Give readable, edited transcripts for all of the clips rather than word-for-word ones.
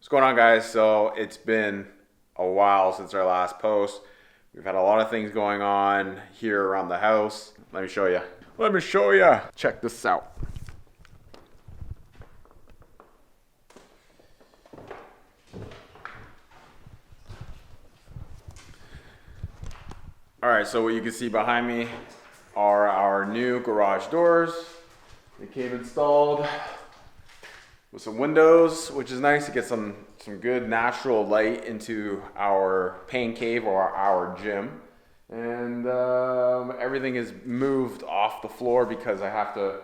What's going on, guys? So it's been a while since our last post. We've had a lot of things going on here around the house. Let me show you. Check this out. All right, so what you can see behind me are our new garage doors. They came installed with some windows, which is nice to get some good natural light into our pain cave or our gym. And everything is moved off the floor because I have to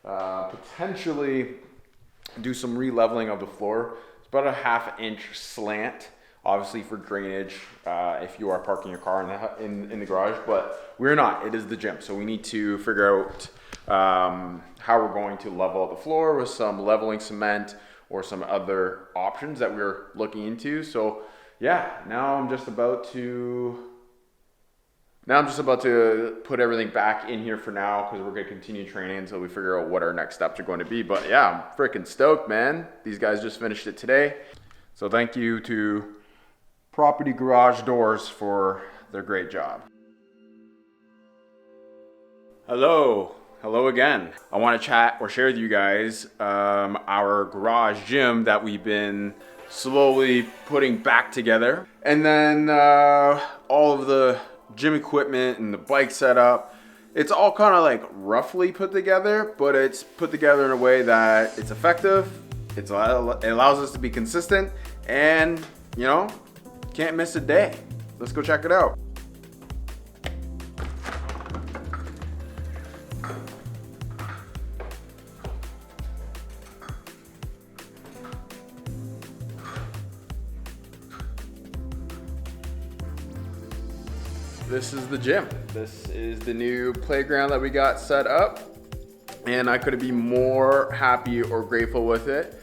potentially do some re-leveling of the floor. It's about a 1/2 inch slant, obviously for drainage if you are parking your car in the garage, but we're not. It is the gym, so we need to figure out how we're going to level out the floor with some leveling cement or some other options that we're looking into. So yeah, now I'm just about to put everything back in here for now because we're going to continue training until we figure out what our next steps are going to be. But yeah, I'm freaking stoked, man. These guys just finished it today. So thank you to Property Garage Doors for their great job. Hello again. I want to chat or share with you guys our garage gym that we've been slowly putting back together. And then all of the gym equipment and the bike setup. It's all kind of like roughly put together, but it's put together in a way that it's effective. It allows us to be consistent and, you know, can't miss a day. Let's go check it out. This is the gym. This is the new playground that we got set up, and I couldn't be more happy or grateful with it.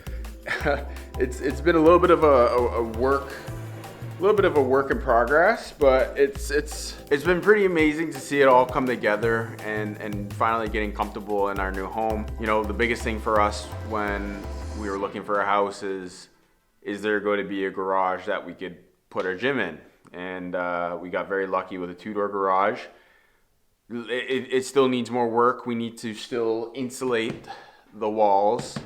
It's been a little bit of a work in progress, but it's been pretty amazing to see it all come together and finally getting comfortable in our new home. You know, the biggest thing for us when we were looking for a house is there going to be a garage that we could put our gym in? And we got very lucky with a 2-door garage. It still needs more work. We need to still insulate the walls.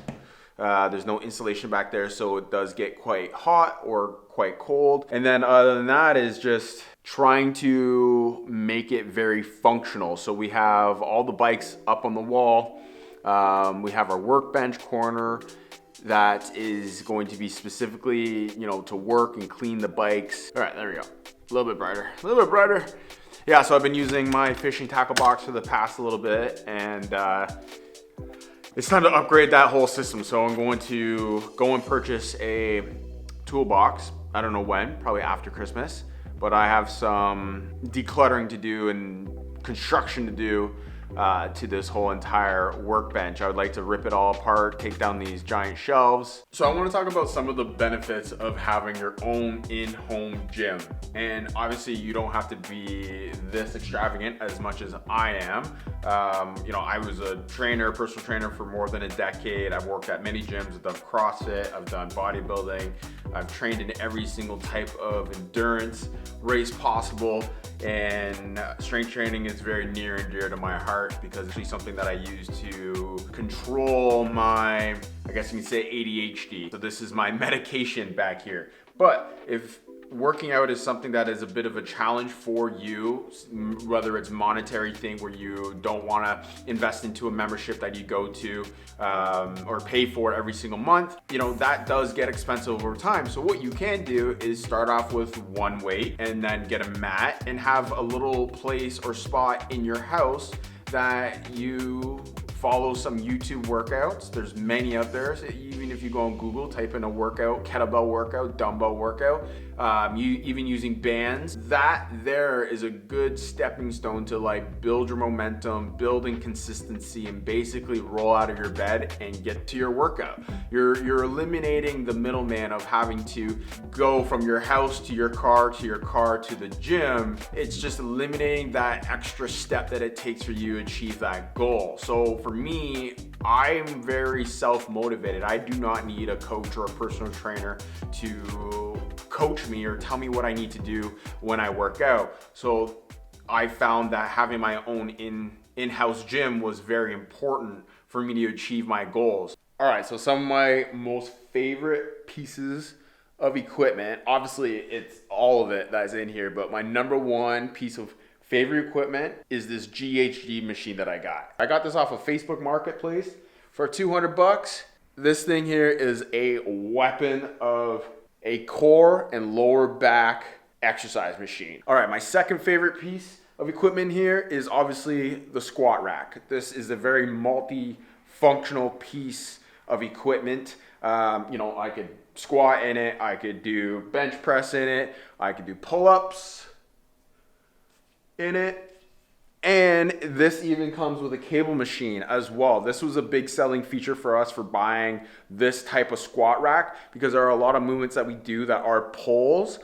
There's no insulation back there, so it does get quite hot or quite cold. And then other than that is just trying to make it very functional. So we have all the bikes up on the wall. We have our workbench corner that is going to be specifically, you know, to work and clean the bikes. All right, there we go. A little bit brighter. Yeah, so I've been using my fishing tackle box for the past little bit, and it's time to upgrade that whole system. So I'm going to go and purchase a toolbox. I don't know when, probably after Christmas, but I have some decluttering to do and construction to do to this whole entire workbench. I would like to rip it all apart, take down these giant shelves. So I want to talk about some of the benefits of having your own in-home gym. And obviously you don't have to be this extravagant as much as I am. You know, I was a personal trainer for more than a decade. I've worked at many gyms. I've done CrossFit, I've done bodybuilding. I've trained in every single type of endurance race possible. And strength training is very near and dear to my heart because it's actually something that I use to control my, I guess you can say, ADHD. So this is my medication back here. But if working out is something that is a bit of a challenge for you, whether it's monetary thing where you don't want to invest into a membership that you go to or pay for every single month, you know, that does get expensive over time. So what you can do is start off with one weight and then get a mat and have a little place or spot in your house that you follow some YouTube workouts. There's many out there. So even if you go on Google, type in a workout, kettlebell workout, dumbbell workout, even using bands, that there is a good stepping stone to like build your momentum, building consistency, and basically roll out of your bed and get to your workout. You're eliminating the middleman of having to go from your house to your car to the gym. It's just eliminating that extra step that it takes for you to achieve that goal. So for me, I'm very self-motivated. I do not need a coach or a personal trainer to coach me or tell me what I need to do when I work out. So I found that having my own in-house gym was very important for me to achieve my goals. All right, so some of my most favorite pieces of equipment, obviously it's all of it that's in here, but my number one piece of favorite equipment is this GHD machine that I got. I got this off of Facebook Marketplace for 200 bucks. This thing here is a weapon of a core and lower back exercise machine. All right, my second favorite piece of equipment here is obviously the squat rack. This is a very multi-functional piece of equipment. I could squat in it, I could do bench press in it, I could do pull-ups in it, and this even comes with a cable machine as well. This was a big selling feature for us for buying this type of squat rack, because there are a lot of movements that we do that are pull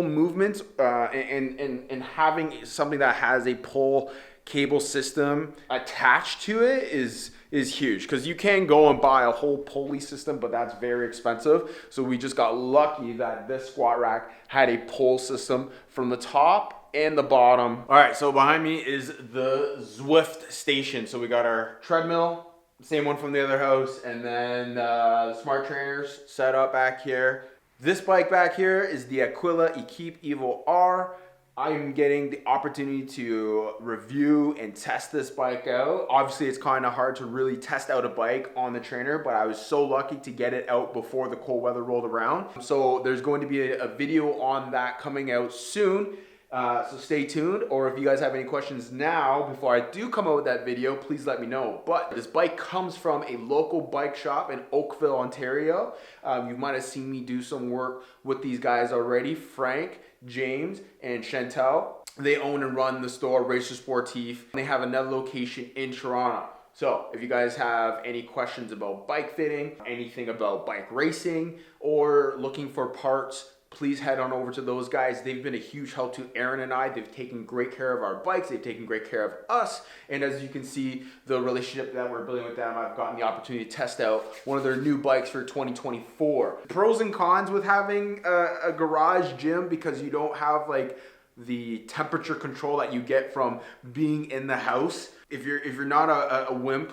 movements, and having something that has a pull cable system attached to it is huge, because you can go and buy a whole pulley system, but that's very expensive. So we just got lucky that this squat rack had a pull system from the top and the bottom. All right, so behind me is the Zwift station. So we got our treadmill, same one from the other house, and then the smart trainers set up back here. This bike back here is the Aquila Equipe Evo R. I'm getting the opportunity to review and test this bike out. Obviously, it's kind of hard to really test out a bike on the trainer, but I was so lucky to get it out before the cold weather rolled around. So there's going to be a video on that coming out soon. So stay tuned, or if you guys have any questions now, before I do come out with that video, please let me know. But this bike comes from a local bike shop in Oakville, Ontario. You might have seen me do some work with these guys already, Frank, James, and Chantel. They own and run the store, Racer Sportif. They have another location in Toronto. So if you guys have any questions about bike fitting, anything about bike racing, or looking for parts, please head on over to those guys. They've been a huge help to Erin and I. They've taken great care of our bikes. They've taken great care of us. And as you can see, the relationship that we're building with them, I've gotten the opportunity to test out one of their new bikes for 2024. Pros and cons with having a garage gym, because you don't have like the temperature control that you get from being in the house. If you're not a wimp,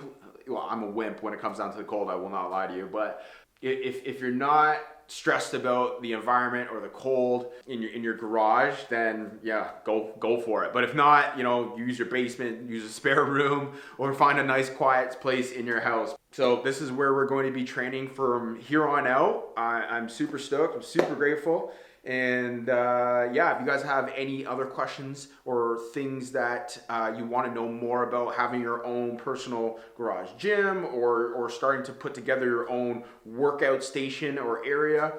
well, I'm a wimp when it comes down to the cold, I will not lie to you, but if you're not stressed about the environment or the cold in your garage, then yeah, go for it. But if not, use your basement, use a spare room, or find a nice quiet place in your house. So this is where we're going to be training from here on out. I'm super stoked. I'm super grateful. And yeah, if you guys have any other questions or things that you want to know more about having your own personal garage gym, or starting to put together your own workout station or area,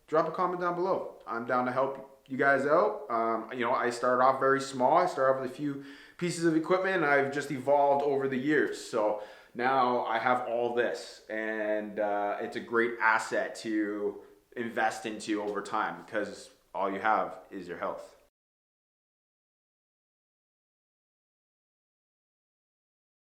drop a comment down below. I'm down to help you guys out. I started off very small. I started off with a few pieces of equipment, and I've just evolved over the years. So now I have all this, and it's a great asset to invest into over time, because all you have is your health.